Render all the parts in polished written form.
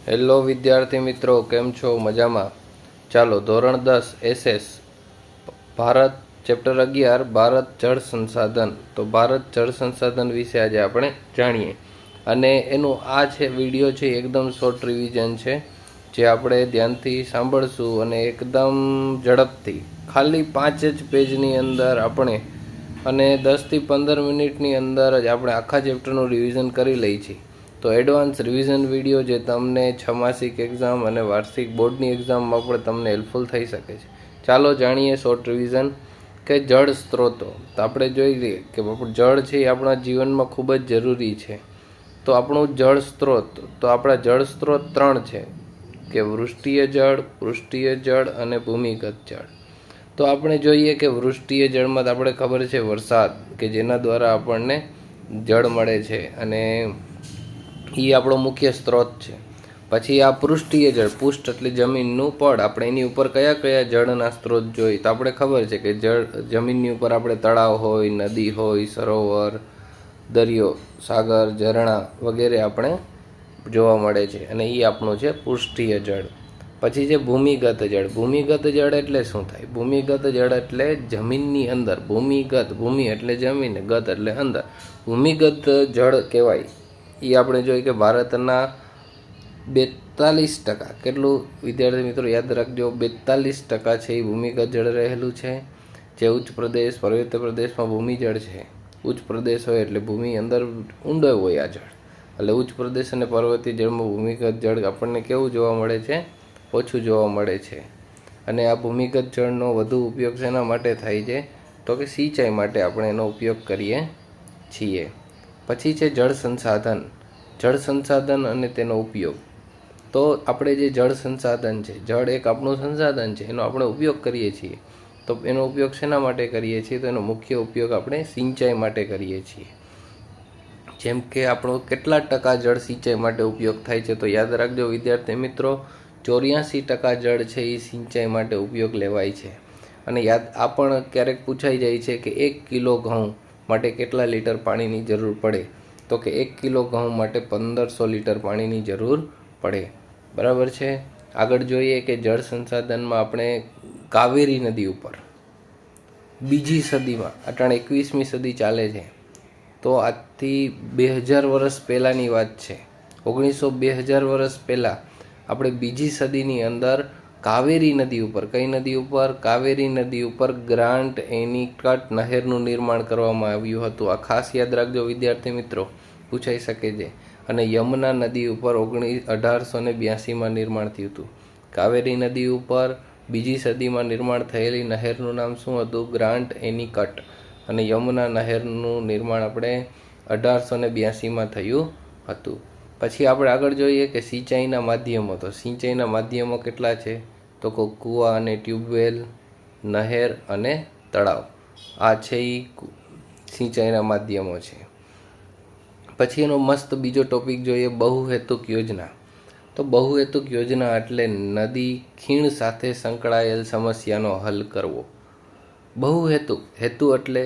Hello વિદ્યાર્થી મિત્રો, કેમ છો? મજામાં? ચાલો, ધોરણ 10 એસએસ ભારત ચેપ્ટર 11 ભારત જળ સંસાધન. તો ભારત જળ સંસાધન વિશે આજે આપણે જાણીએ. અને એનું આ છે વિડીયો છે, એકદમ શોર્ટ રિવિઝન છે, જે આપણે ધ્યાનથી સાંભળશું અને એકદમ ઝડપથી ખાલી 5 જ પેજની અંદર આપણે અને 10 થી 15 મિનિટની અંદર જ આપણે આખા ચેપ્ટરનું રિવિઝન કરી લઈએ છીએ. તો એડવાન્સ રિવિઝન વિડીયો જે તમને છમાસિક એક્ઝામ અને વાર્ષિક બોર્ડની એક્ઝામમાં પણ તમને હેલ્પફુલ થઈ શકે છે. ચાલો જાણીએ શોર્ટ રિવિઝન કે જળ સ્ત્રોતો. તો આપણે જોઈ લઈએ કે જળ છે એ આપણા જીવનમાં ખૂબ જ જરૂરી છે. તો આપણું જળ સ્ત્રોત, તો આપણા જળ સ્ત્રોત 3 છે કે વૃષ્ટિય જળ, પૃષ્ઠીય જળ અને ભૂમિગત જળ. તો આપણે જોઈએ કે વૃષ્ટિય જળમાં આપણે ખબર છે વરસાદ, કે જેના દ્વારા આપણને જળ મળે છે અને એ આપણો મુખ્ય સ્ત્રોત છે. પછી આ પૃષ્ઠીય જળ, પૃષ્ઠ એટલે જમીનનું પડ, આપણે એની ઉપર કયા કયા જળના સ્ત્રોત જોઈએ તો આપણે ખબર છે કે જમીનની ઉપર આપણે તળાવ હોય, નદી હોય, સરોવર, દરિયો, સાગર, ઝરણા વગેરે આપણે જોવા મળે છે અને એ આપણું છે પૃષ્ઠીય જળ. પછી છે ભૂમિગત જળ. ભૂમિગત જળ એટલે શું થાય? ભૂમિગત જળ એટલે જમીનની અંદર, ભૂમિ એટલે જમીન, ગત એટલે અંદર, ભૂમિગત જળ કહેવાય. એ આપણે જોઈએ કે ભારતના 42%, કેટલું વિદ્યાર્થી મિત્રો યાદ રાખજો, 42% છે એ ભૂમિગત જળ રહેલું છે. જે ઉચ્ચ પ્રદેશ, પર્વતીય પ્રદેશમાં ભૂમિજળ છે. ઉચ્ચ પ્રદેશ હોય એટલે ભૂમિ અંદર ઊંડો હોય આ જળ, એટલે ઉચ્ચ પ્રદેશ અને પર્વતીય જળમાં ભૂમિગત જળ આપણને કેવું જોવા મળે છે? ઓછું જોવા મળે છે. અને આ ભૂમિગત જળનો વધુ ઉપયોગ શેના માટે થાય છે? તો કે સિંચાઈ માટે આપણે એનો ઉપયોગ કરીએ છીએ. પછી છે જળ સંસાધન. જળ સંસાધન અને તેનો ઉપયોગ. તો આપણે જે જળ સંસાધન છે, જળ એક આપણું સંસાધન છે, એનો આપણે ઉપયોગ કરીએ છીએ. તો એનો ઉપયોગ શેના માટે કરીએ છીએ? તો એનો મુખ્ય ઉપયોગ આપણે સિંચાઈ માટે કરીએ છીએ. જેમ કે આપણો કેટલા ટકા જળ સિંચાઈ માટે ઉપયોગ થાય છે? તો યાદ રાખજો વિદ્યાર્થી મિત્રો, 84% જળ છે એ સિંચાઈ માટે ઉપયોગ લેવાય છે. અને આ પણ ક્યારેક પૂછાઈ જાય છે કે 1 કિલો ઘઉં માટે કેટલા લીટર પાણીની જરૂર પડે? તો કે 1 કિલો ઘઉં માટે 1500 લીટર પાણીની જરૂર પડે. બરાબર છે. આગળ જોઈએ કે જળ સંસાધનમાં આપણે કાવેરી નદી ઉપર 2જી સદીમાં, અટાણે 21મી સદી ચાલે છે, તો આજથી 2000 વર્ષ પહેલાંની વાત છે, 2000 વર્ષ પહેલાં આપણે 2જી સદીની અંદર કાવેરી નદી ઉપર, કઈ નદી ઉપર? કાવેરી નદી ઉપર ગ્રાન્ટ એનીકટ નહેરનું નિર્માણ કરવામાં આવ્યું હતું. આ ખાસ યાદ રાખજો વિદ્યાર્થી મિત્રો, પૂછાઈ શકે છે. અને યમુના નદી ઉપર 1882માં નિર્માણ થયું હતું. કાવેરી નદી ઉપર 2જી સદીમાં નિર્માણ થયેલી નહેરનું નામ શું હતું? ગ્રાન્ટ એનીકટ. અને યમુના નહેરનું નિર્માણ આપણે 1882માં થયું હતું. પછી આપણે આગળ જોઈએ કે સિંચાઈના માધ્યમો. તો સિંચાઈના માધ્યમો કેટલા છે? તો કૂવા અને ટ્યુબવેલ, નહેર અને તળાવ. આ છે એ સિંચાઈના માધ્યમો છે. પછી એનો મસ્ત બીજો ટોપિક જોઈએ, બહુહેતુક યોજના. તો બહુહેતુક યોજના એટલે નદી ખીણ સાથે સંકળાયેલ સમસ્યાનો હલ કરવો. બહુહેતુક, હેતુ એટલે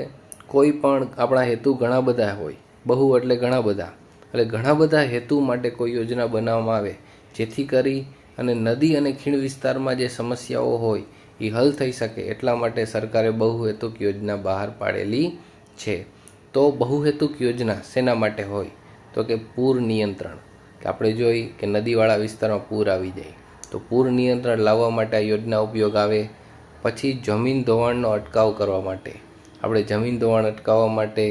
કોઈ પણ, આપણા હેતુ ઘણા બધા હોય, બહુ એટલે ઘણા બધા, એટલે ઘણા બધા હેતુ માટે કોઈ યોજના બનાવવામાં આવે, જેથી કરી અને નદી અને ખીણ વિસ્તારમાં જે સમસ્યાઓ હોય એ હલ થઈ શકે. એટલા માટે સરકારે બહુહેતુક યોજના બહાર પાડેલી છે. તો બહુહેતુક યોજના શેના માટે હોય? તો કે પૂર નિયંત્રણ, કે આપણે જોઈ કે નદીવાળા વિસ્તારમાં પૂર આવી જાય, તો પૂર નિયંત્રણ લાવવા માટે આ યોજના ઉપયોગ આવે. પછી જમીન ધોવાણનો અટકાવ કરવા માટે, આપણે જમીન ધોવાણ અટકાવવા માટે,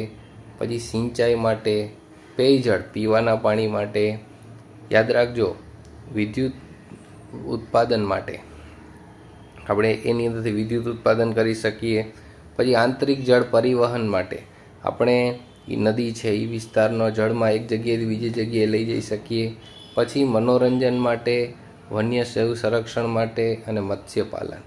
પછી સિંચાઈ માટે, પેયજળ પીવાના પાણી માટે, યાદ રાખજો વિદ્યુત ઉત્પાદન માટે, આપણે એની અંદરથી વિદ્યુત ઉત્પાદન કરી શકીએ. પછી આંતરિક જળ પરિવહન માટે, આપણે નદી છે એ વિસ્તારનો જળમાં એક જગ્યાએથી બીજી જગ્યાએ લઈ જઈ શકીએ. પછી મનોરંજન માટે, વન્ય જીવ સંરક્ષણ માટે અને મત્સ્યપાલન.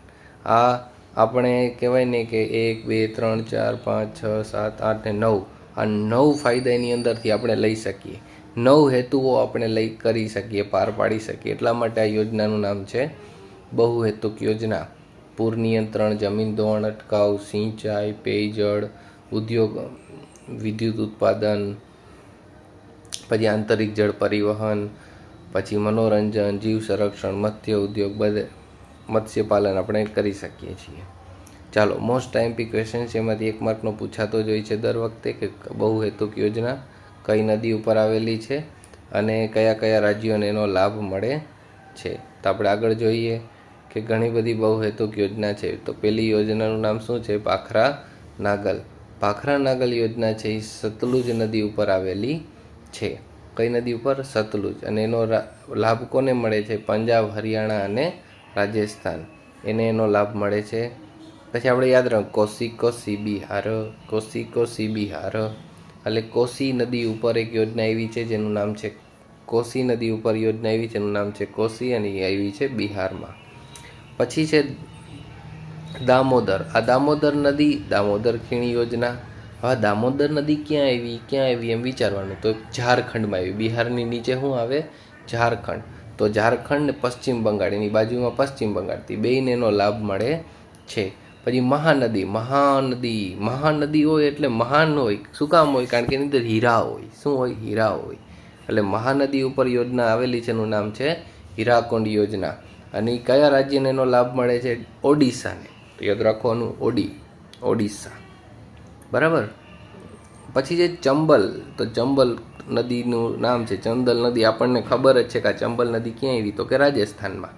આ આપણે કહેવાય ને કે 1 2 3 4 5 6 7 8 ને 9, આ 9 ફાયદા એની અંદરથી આપણે લઈ શકીએ. 9 હેતુઓ આપણે કરી શકીએ, પાર પાડી શકીએ. એટલા માટે આ યોજનાનું નામ છે બહુહેતુક યોજના. પૂર નિયંત્રણ, જમીન ધોવાણ અટકાવ, સિંચાઈ, પેયજળ, ઉદ્યોગ, વિદ્યુત ઉત્પાદન, પછી આંતરિક જળ પરિવહન, પછી મનોરંજન, જીવ સંરક્ષણ, મત્સ્ય ઉદ્યોગ, બધે મત્સ્યપાલન આપણે કરી શકીએ છીએ. ચાલો, મોસ્ટ ટાઈમપી ક્વેશ્ચન છે, એમાંથી 1 માર્કનો પૂછાતો જ હોય છે દર વખતે કે બહુહેતુક યોજના કઈ નદી ઉપર આવેલી છે અને કયા કયા રાજ્યોને એનો લાભ મળે છે. તો આપણે આગળ જોઈએ કે ઘણી બધી બહુહેતુક યોજના છે. તો પહેલી યોજનાનું નામ શું છે? ભાખરા નાગલ. ભાખરા નાગલ યોજના છે એ સતલુજ નદી ઉપર આવેલી છે. કઈ નદી ઉપર? સતલુજ. અને એનો લાભ કોને મળે છે? પંજાબ, હરિયાણા અને રાજસ્થાન, એને એનો લાભ મળે છે. પછી આપણે યાદ રાખો કોસી કોસી બિહાર, કોસી કોસી બિહાર, એટલે કોસી નદી ઉપર એક યોજના એવી છે જેનું નામ છે કોસી નદી ઉપર યોજના એવી છે જેનું નામ છે કોસી, અને એ આવી છે બિહારમાં. પછી છે દામોદર. આ દામોદર નદી, દામોદર ખીણ યોજના. હવે દામોદર નદી ક્યાં આવી એમ વિચારવાનું. તો ઝારખંડમાં આવી. બિહારની નીચે શું આવે? ઝારખંડ. તો ઝારખંડ ને પશ્ચિમ બંગાળ, એની બાજુમાં પશ્ચિમ બંગાળથી બેયને એનો લાભ મળે છે. પછી મહાનદી. મહાનદી હોય એટલે મહાન હોય. શું કામ હોય? કારણ કે એની અંદર હીરા હોય. શું હોય? હીરા હોય. એટલે મહાનદી ઉપર યોજના આવેલી છે, એનું નામ છે હીરાકુંડ યોજના. અને કયા રાજ્યને એનો લાભ મળે છે? ઓડિશાને. તો યાદ રાખવાનું ઓડિશા. બરાબર. પછી છે ચંબલ. તો ચંબલ નદીનું નામ છે ચંદલ નદી. આપણને ખબર જ છે કે આ ચંબલ નદી ક્યાં આવી? તો કે રાજસ્થાનમાં.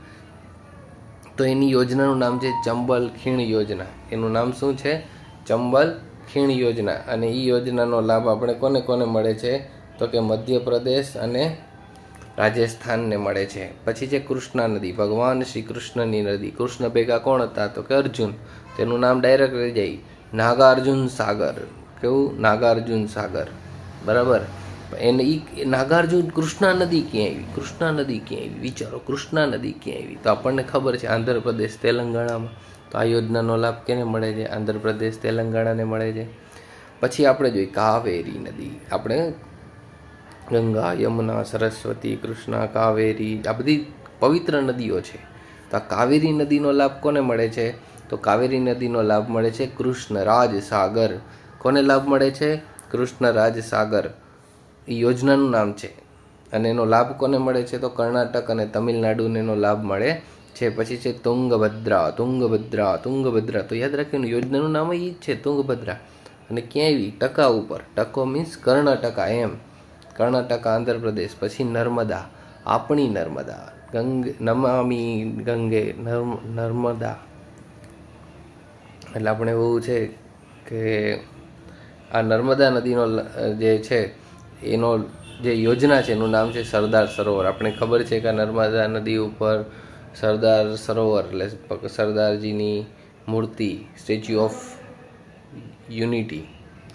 તો એની યોજનાનું નામ છે ચંબલ ખીણ યોજના. એનું નામ શું છે? ચંબલ ખીણ યોજના. અને એ યોજનાનો લાભ આપણે કોને કોને મળે છે? તો કે મધ્યપ્રદેશ અને રાજસ્થાનને મળે છે. પછી છે કૃષ્ણા નદી. ભગવાન શ્રી કૃષ્ણની નદી. કૃષ્ણ ભેગા કોણ હતા? તો કે અર્જુન. તેનું નામ ડાયરેક્ટ રહી જાય નાગાર્જુન સાગર. કેવું? નાગાર્જુન સાગર. બરાબર. એને ઈ નાગાર્જુન કૃષ્ણા નદી ક્યાં આવી? કૃષ્ણા નદી ક્યાં આવી? વિચારો, કૃષ્ણા નદી ક્યાં આવી? તો આપણને ખબર છે આંધ્રપ્રદેશ, તેલંગાણામાં. તો આ યોજનાનો લાભ કેને મળે છે? આંધ્રપ્રદેશ, તેલંગાણાને મળે છે. પછી આપણે જોઈએ કાવેરી નદી. આપણે ગંગા, યમુના, સરસ્વતી, કૃષ્ણા, કાવેરી, આ બધી પવિત્ર નદીઓ છે. તો આ કાવેરી નદીનો લાભ કોને મળે છે? તો કાવેરી નદીનો લાભ મળે છે કૃષ્ણરાજ સાગર. કોને લાભ મળે છે? કૃષ્ણરાજ સાગર. એ યોજનાનું નામ છે. અને એનો લાભ કોને મળે છે? તો કર્ણાટક અને તમિલનાડુને એનો લાભ મળે છે. પછી છે તુંગભદ્રા. તો યાદ રાખીને યોજનાનું નામ એ જ છે, તુંગભદ્રા. અને ક્યાં આવી? ટકા ઉપર. ટકો મીન્સ કર્ણાટકા એમ. કર્ણાટકા, આંધ્રપ્રદેશ. પછી નર્મદા. આપણી નર્મદા. નમામી ગંગે, નર્મદા. એટલે આપણે એવું છે કે આ નર્મદા નદીનો જે છે એનો જે યોજના છે એનું નામ છે સરદાર સરોવર. આપણે ખબર છે કે નર્મદા નદી ઉપર સરદાર સરોવર એટલે સરદારજીની મૂર્તિ, સ્ટેચ્યુ ઓફ યુનિટી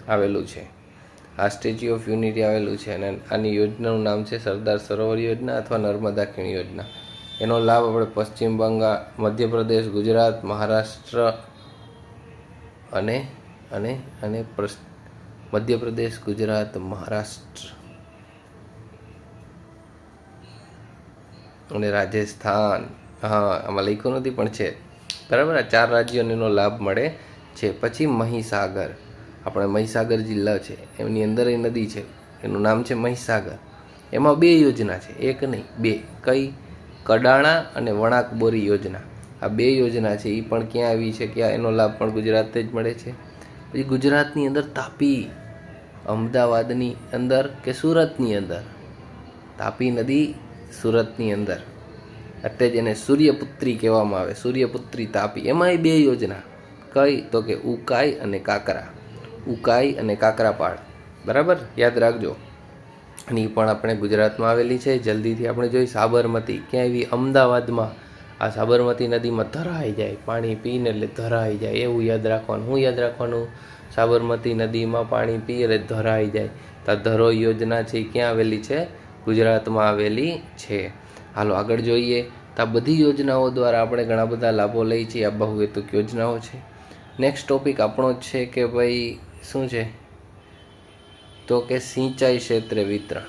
આવેલું છે. આ સ્ટેચ્યુ ઓફ યુનિટી આવેલું છે અને આની યોજનાનું નામ છે સરદાર સરોવર યોજના અથવા નર્મદા ખીણ યોજના. એનો લાભ આપણે પશ્ચિમ બંગાળ, મધ્યપ્રદેશ, ગુજરાત, મહારાષ્ટ્ર અને અને અને મધ્યપ્રદેશ, ગુજરાત, મહારાષ્ટ્ર અને રાજસ્થાન. હા, આમાં લખ્યું નથી પણ છે. બરાબર. આ 4 રાજ્યોને એનો લાભ મળે છે. પછી મહીસાગર. આપણે મહીસાગર જિલ્લા છે, એની અંદર એ નદી છે, એનું નામ છે મહીસાગર. એમાં 2 યોજના છે, એક નહીં 2. કઈ? કડાણા અને વણાકબોરી યોજના. આ 2 યોજના છે. એ પણ ક્યાં આવી છે? ક્યાં? એનો લાભ પણ ગુજરાતે જ મળે છે. પછી ગુજરાતની અંદર તાપી. અમદાવાદની અંદર કે સુરતની અંદર? તાપી નદી સુરતની અંદર. એટલે જ એને સૂર્યપુત્રી કહેવામાં આવે. સૂર્યપુત્રી તાપી. એમાંય 2 યોજના. કઈ? તો કે ઉકાઈ અને કાકરા. ઉકાઈ અને કાકરાપાડ. બરાબર, યાદ રાખજો. અને એ પણ આપણે ગુજરાતમાં આવેલી છે. જલ્દીથી આપણે જોઈ સાબરમતી. ક્યાં આવી? અમદાવાદમાં. આ સાબરમતી નદીમાં ધરાઈ જાય. પાણી પીને એટલે ધરાઈ જાય, એવું યાદ રાખવાનું. શું યાદ રાખવાનું? સાબરમતી નદીમાં પાણી પીએ એટલે ધરાઈ જાય. તો ધરો યોજના છે એ ક્યાં આવેલી છે? ગુજરાતમાં આવેલી છે. હાલો આગળ જોઈએ. તો આ બધી યોજનાઓ દ્વારા આપણે ઘણા બધા લાભો લઈએ છીએ. આ બહુહેતુક યોજનાઓ છે. નેક્સ્ટ ટોપિક આપણો જ છે કે ભાઈ શું છે? તો કે સિંચાઈ ક્ષેત્રે વિતરણ.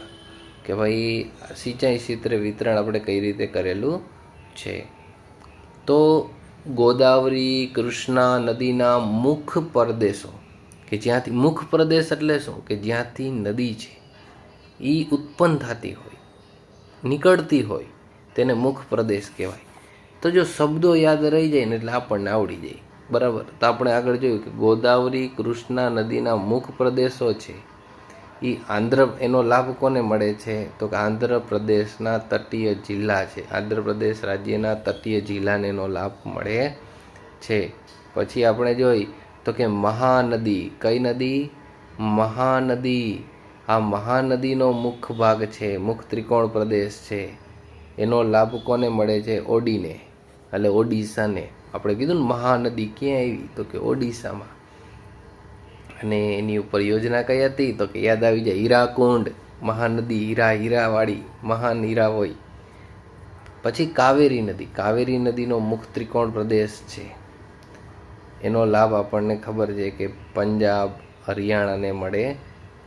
કે ભાઈ સિંચાઈ ક્ષેત્રે વિતરણ આપણે કઈ રીતે કરેલું છે? તો ગોદાવરી, કૃષ્ણા નદીના મુખ પ્રદેશો, કે જ્યાંથી મુખ પ્રદેશ એટલે શું? કે જ્યાંથી નદી છે એ ઉત્પન્ન થતી હોય, નીકળતી હોય, તેને મુખ પ્રદેશ કહેવાય. તો જો શબ્દો યાદ રહી જાય ને એટલે આપણને આવડી જાય. બરાબર. તો આપણે આગળ જોયું કે ગોદાવરી કૃષ્ણા નદીના મુખ પ્રદેશો છે એ એનો લાભ કોને મળે છે? તો કે આંધ્રપ્રદેશના તટીય જિલ્લા છે. આંધ્રપ્રદેશ રાજ્યના તટીય જિલ્લાને એનો લાભ મળે છે. પછી આપણે જોઈ તો કે મહાનદી, કઈ નદી? મહાનદી. આ મહાનદીનો મુખ ભાગ છે, મુખ ત્રિકોણ પ્રદેશ છે, એનો લાભ કોને મળે છે? ઓડીને, એટલે ઓડિશાને. આપણે કીધું ને મહાનદી ક્યાં આવી? તો કે ઓડિશામાં. અને એની ઉપર યોજના કઈ હતી? તો કે યાદ આવી જાય, હીરાકુંડ. મહાનદી, હીરાવાળી, મહાન હીરા હોય. પછી કાવેરી નદી, કાવેરી નદીનો મુખ ત્રિકોણ પ્રદેશ છે, એનો લાભ આપણને ખબર છે કે પંજાબ, હરિયાણાને મળે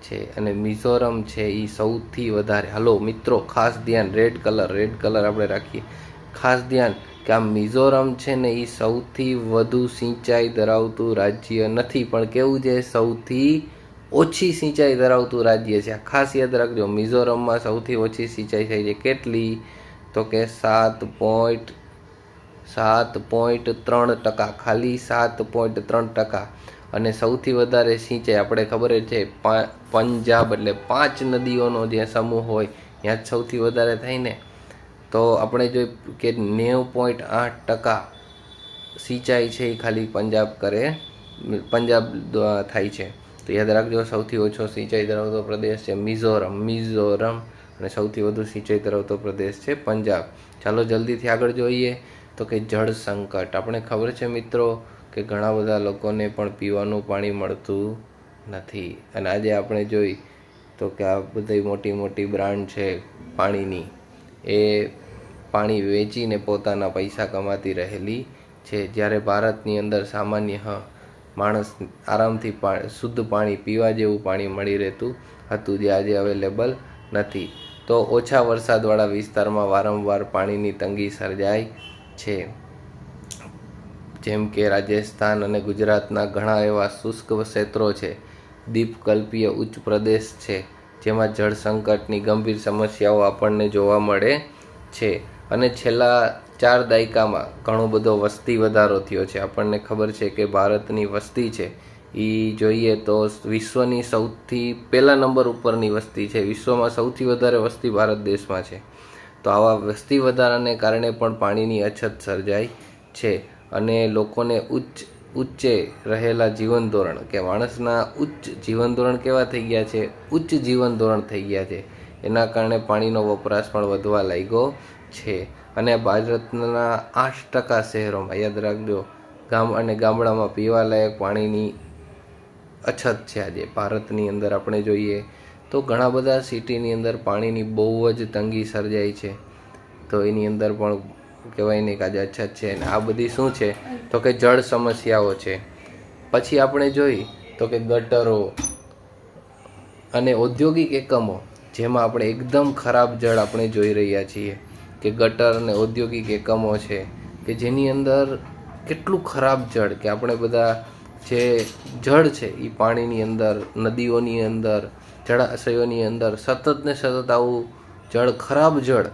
છે. અને મિઝોરમ છે એ સૌથી વધારે, હલો મિત્રો ખાસ ધ્યાન, રેડ કલર આપણે રાખીએ, ખાસ ધ્યાન કે આ મિઝોરમ છે ને એ સૌથી વધુ સિંચાઈ ધરાવતું રાજ્ય નથી, પણ કેવું છે? સૌથી ઓછી સિંચાઈ ધરાવતું રાજ્ય છે. ખાસ યાદ રાખજો, મિઝોરમમાં સૌથી ઓછી સિંચાઈ થાય છે. કેટલી? તો કે 7.3%, ખાલી 7.3%. અને સૌથી વધારે સિંચાઈ આપણે ખબર છે પંજાબ, એટલે 5 નદીઓનો જે સમૂહ હોય ત્યાં જ સૌથી વધારે થાય ને. તો આપણે જોઈ કે 90.8% સિંચાઈ છે એ ખાલી પંજાબ થાય છે. તો યાદ રાખજો, સૌથી ઓછો સિંચાઈ ધરાવતો પ્રદેશ છે મિઝોરમ, અને સૌથી વધુ સિંચાઈ ધરાવતો પ્રદેશ છે પંજાબ. ચાલો જલ્દીથી આગળ જોઈએ તો કે જળ સંકટ. આપણે ખબર છે મિત્રો કે ઘણા બધા લોકોને પણ પીવાનું પાણી મળતું નથી. અને આજે આપણે જોઈ તો કે આ બધી મોટી મોટી બ્રાન્ડ છે પાણીની, એ પાણી વેચીને પોતાના પૈસા કમાતી રહેલી છે. જ્યારે ભારતની અંદર સામાન્ય માણસ આરામથી શુદ્ધ પાણી, પીવા જેવું પાણી મળી રહેતું હતું, જે આજે અવેલેબલ નથી. તો ઓછા વરસાદવાળા વિસ્તારમાં વારંવાર પાણીની તંગી સર્જાય છે. જેમ કે રાજસ્થાન અને ગુજરાતના ઘણા એવા શુષ્ક ક્ષેત્રો છે, દ્વીપકલ્પીય ઉચ્ચ પ્રદેશ છે, જેમાં જળ સંકટની ગંભીર સમસ્યાઓ આપણને જોવા મળે છે. અને છેલ્લા 4 દાયકામાં ઘણો બધો વસ્તી વધારો થયો છે. આપણને ખબર છે કે ભારતની વસ્તી છે એ જોઈએ તો વિશ્વની સૌથી પહેલા નંબર ઉપરની વસ્તી છે. વિશ્વમાં સૌથી વધારે વસ્તી ભારત દેશમાં છે. તો આવા વસ્તી વધારાને કારણે પણ પાણીની અછત સર્જાય છે. અને લોકોને ઉચ્ચે રહેલા જીવન ધોરણ, કે માણસના ઉચ્ચ જીવન ધોરણ કેવા થઈ ગયા છે? ઉચ્ચ જીવન ધોરણ થઈ ગયા છે. એના કારણે પાણીનો વપરાશ પણ વધવા લાગ્યો છે. અને ભારતના 8% શહેરોમાં, યાદ રાખજો, ગામડામાં પીવાલાયક પાણીની અછત છે. આજે ભારતની અંદર આપણે જોઈએ તો ઘણા બધા સિટીની અંદર પાણીની બહુ જ તંગી સર્જાય છે. તો એની અંદર પણ કહેવાય ને કે આજે અછત છે. અને આ બધી શું છે? તો કે જળ સમસ્યાઓ છે. પછી આપણે જોઈ તો કે ગટરો અને ઔદ્યોગિક એકમો, જેમાં આપણે એકદમ ખરાબ જળ આપણે જોઈ રહ્યા છીએ કે ગટર અને ઔદ્યોગિક એકમો છે કે જેની અંદર કેટલું ખરાબ જળ, કે આપણે બધા જે જળ છે એ પાણીની અંદર, નદીઓની અંદર, જળાશયોની અંદર સતત ને સતત આવું જળ, ખરાબ જળ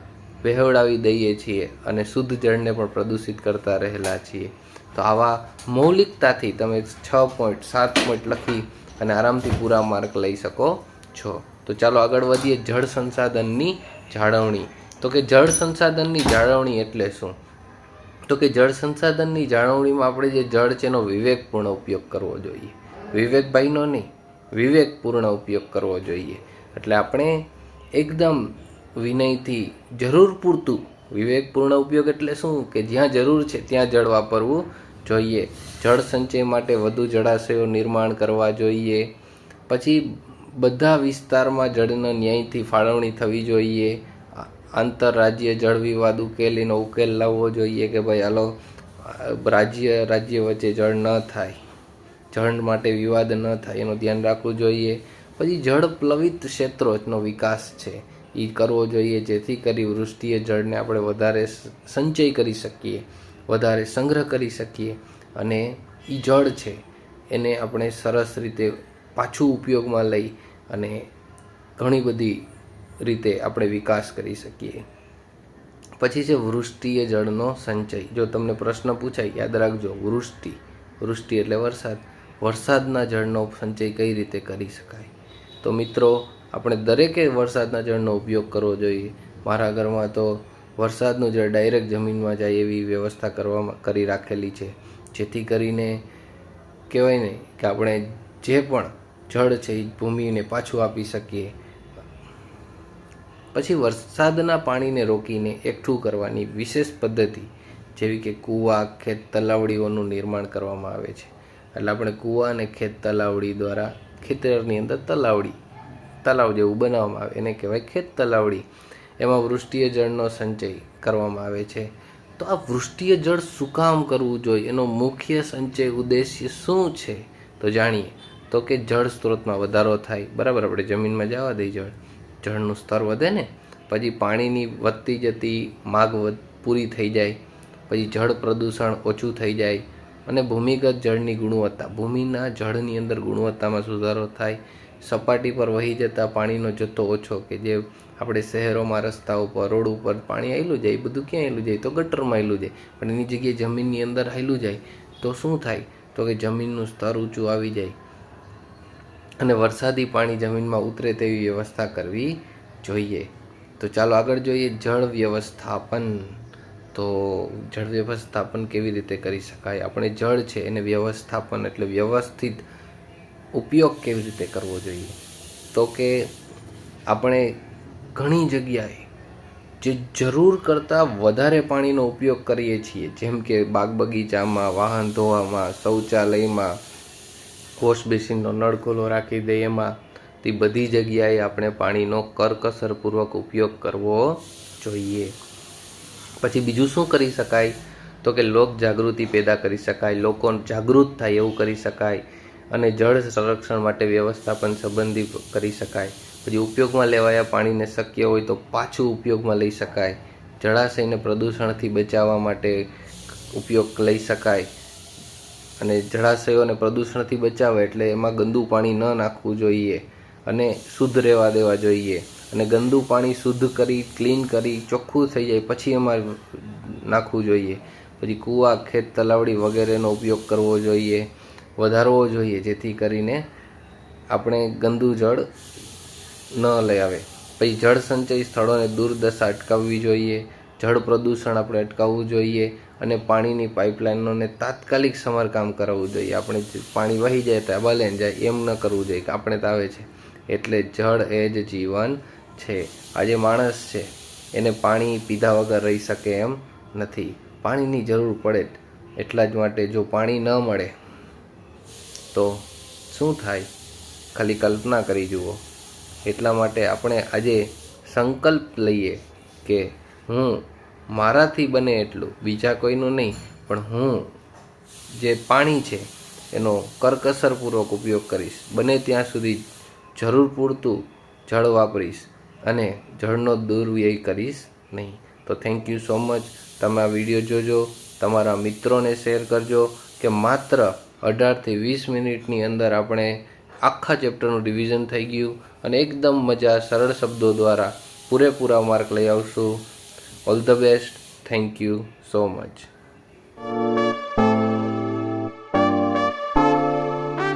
વહેવડાવી દઈએ છીએ અને શુદ્ધ જળને પણ પ્રદૂષિત કરતા રહેલા છીએ. તો આવા મૌલિકતાથી તમે 6 પોઈન્ટ 7 પોઈન્ટ લખી અને આરામથી પૂરા માર્ક લઈ શકો છો. તો ચાલો આગળ વધીએ. જળ સંસાધનની જાળવણી. તો કે જળ સંસાધનની જાળવણી એટલે શું? તો કે જળ સંસાધનની જાળવણીમાં આપણે જે જળ છે એનો વિવેકપૂર્ણ ઉપયોગ કરવો જોઈએ. વિવેકભાઈનો નહીં, વિવેકપૂર્ણ ઉપયોગ કરવો જોઈએ. એટલે આપણે એકદમ વિનયથી, જરૂર પૂરતું, વિવેકપૂર્ણ ઉપયોગ એટલે શું? કે જ્યાં જરૂર છે ત્યાં જળ વાપરવું જોઈએ. જળ સંચય માટે વધુ જળાશયો નિર્માણ કરવા જોઈએ. પછી બધા વિસ્તારમાં જળનો ન્યાયથી ફાળવણી થવી જોઈએ. આંતરરાજ્ય જળ વિવાદ એનો ઉકેલ લાવવો જોઈએ કે ભાઈ હાલો રાજ્ય વચ્ચે જળ ન થાય, જળ માટે વિવાદ ન થાય, એનું ધ્યાન રાખવું જોઈએ. પછી જળ પ્લવિત ક્ષેત્રોનો વિકાસ છે એ કરવો જોઈએ, જેથી કરી વૃષ્ટિએ જળને આપણે વધારે સંચય કરી શકીએ, વધારે સંગ્રહ કરી શકીએ અને એ જળ છે એને આપણે સરસ રીતે પાછું ઉપયોગમાં લઈ અને ઘણી બધી રીતે આપણે વિકાસ કરી શકીએ. પછી છે વૃષ્ટિએ જળનો સંચય. જો તમને પ્રશ્ન પૂછાય, યાદ રાખજો, વૃષ્ટિ એટલે વરસાદના જળનો સંચય કઈ રીતે કરી શકાય. તો મિત્રો, આપણે દરેકે વરસાદના જળનો ઉપયોગ કરવો જોઈએ. મારા ઘરમાં તો વરસાદનું જળ ડાયરેક્ટ જમીનમાં જાય એવી વ્યવસ્થા કરી રાખેલી છે, જેથી કરીને કહેવાય ને કે આપણે જે પણ જળ છે એ ભૂમિને પાછું આપી શકીએ. પછી વરસાદના પાણીને રોકીને એકઠું કરવાની વિશેષ પદ્ધતિ જેવી કે કૂવા, ખેત, તલાવડીઓનું નિર્માણ કરવામાં આવે છે. એટલે આપણે કૂવા અને ખેત તલાવડી દ્વારા ખેતરની અંદર તલાવ જેવું બનાવવામાં આવે, એને કહેવાય ખેત તલાવડી. એમાં વૃષ્ટિય જળનો સંચય કરવામાં આવે છે. તો આ વૃષ્ટિય જળ શું કામ કરવું જોઈએ, એનો મુખ્ય સંચય ઉદ્દેશ્ય શું છે, તો જાણીએ. તો કે જળ સ્ત્રોતમાં વધારો થાય. બરાબર, આપણે જમીનમાં જવા દઈએ, જળનું સ્તર વધે ને, પછી પાણીની વધતી જતી માગ પૂરી થઈ જાય, પછી જળ પ્રદૂષણ ઓછું થઈ જાય, અને ભૂમિગત જળની ગુણવત્તા, ભૂમિના જળની અંદર ગુણવત્તામાં સુધારો થાય. સપાટી પર વહી જતા પાણીનો જથ્થો ઓછો, કે જે આપણે શહેરોમાં રસ્તા ઉપર, રોડ ઉપર પાણી આવેલું જાય, બધું ક્યાં આવેલું જાય, તો ગટરમાં આવેલું જાય. પણ એની જગ્યાએ જમીનની અંદર આવેલું જાય તો શું થાય, તો કે જમીનનું સ્તર ઊંચું આવી જાય અને વરસાદી પાણી જમીનમાં ઉતરે તેવી વ્યવસ્થા કરવી જોઈએ. તો ચાલો આગળ જોઈએ, જળ વ્યવસ્થાપન. તો જળ વ્યવસ્થાપન કેવી રીતે કરી શકાય? આપણે જળ છે એને વ્યવસ્થાપન એટલે વ્યવસ્થિત ઉપયોગ કેવી રીતે કરવો જોઈએ? તો કે આપણે ઘણી જગ્યાએ જે જરૂર કરતાં વધારે પાણીનો ઉપયોગ કરીએ છીએ, જેમ કે બાગ બગીચામાં, વાહન ધોવામાં, શૌચાલયમાં, વોશ બેસિનનો નળ ખુલ્લો રાખી દે એમાં, તે બધી જગ્યાએ આપણે પાણીનો કરકસરપૂર્વક ઉપયોગ કરવો જોઈએ. પછી બીજું શું કરી શકાય? તો કે લોક જાગૃતિ પેદા કરી શકાય, લોકો જાગૃત થાય એવું કરી શકાય, અને જળ સંરક્ષણ માટે વ્યવસ્થાપન સંબંધી કરી શકાય. પછી ઉપયોગમાં લેવાયા પાણીને શક્ય હોય તો પાછું ઉપયોગમાં લઈ શકાય. જળાશયને પ્રદૂષણથી બચાવવા માટે ઉપયોગ લઈ શકાય. અને જળાશયોને પ્રદૂષણથી બચાવે એટલે એમાં ગંદુ પાણી ન નાખવું જોઈએ અને શુદ્ધ રહેવા દેવા જોઈએ. અને ગંદુ પાણી શુદ્ધ કરી, ક્લીન કરી, ચોખ્ખું થઈ જાય પછી એમાં નાખવું જોઈએ. પછી કૂવા, ખેત તલાવડી વગેરેનો ઉપયોગ કરવો જોઈએ, વધારવો જોઈએ, જેથી કરીને આપણે ગંદુ જળ ન લઈ આવે. પછી જળ સંચય સ્થળોને દુર્દશા અટકાવવી જોઈએ, જળ પ્રદૂષણ આપણે અટકાવવું જોઈએ, અને પાણીની પાઇપલાઇનોને તાત્કાલિક સમારકામ કરાવવું જોઈએ. આપણે પાણી વહી જાય તો બલેન જાય એમ ન કરવું જોઈએ કે આપણે તો આવે છે. એટલે જળ એ જ જીવન છે. આજે માણસ છે એને પાણી પીધા વગર રહી શકે એમ નથી, પાણીની જરૂર પડે જ. એટલા જ માટે જો પાણી ન મળે તો શું થાય, ખાલી કલ્પના કરી જુઓ. એટલા માટે આપણે આજે સંકલ્પ લઈએ કે હું મારાથી બને એટલું, બીજા કોઈનું નહીં, પણ હું જે પાણી છે એનો કરકસરપૂર્વક ઉપયોગ કરીશ. બને ત્યાં સુધી જરૂર પૂરતું જળ વાપરીશ અને જળનો દુર્વ્યય કરીશ નહીં. તો થેન્ક યુ સો મચ. તમે આ વિડીયો જોજો, તમારા મિત્રોને શેર કરજો, કે માત્ર 18 થી 20 મિનિટની અંદર આપણે આખા ચેપ્ટરનું રિવિઝન થઈ ગયું અને એકદમ મજા, સરળ શબ્દો દ્વારા પૂરેપૂરા માર્ક લઈ આવશું. All the best. Thank you so much.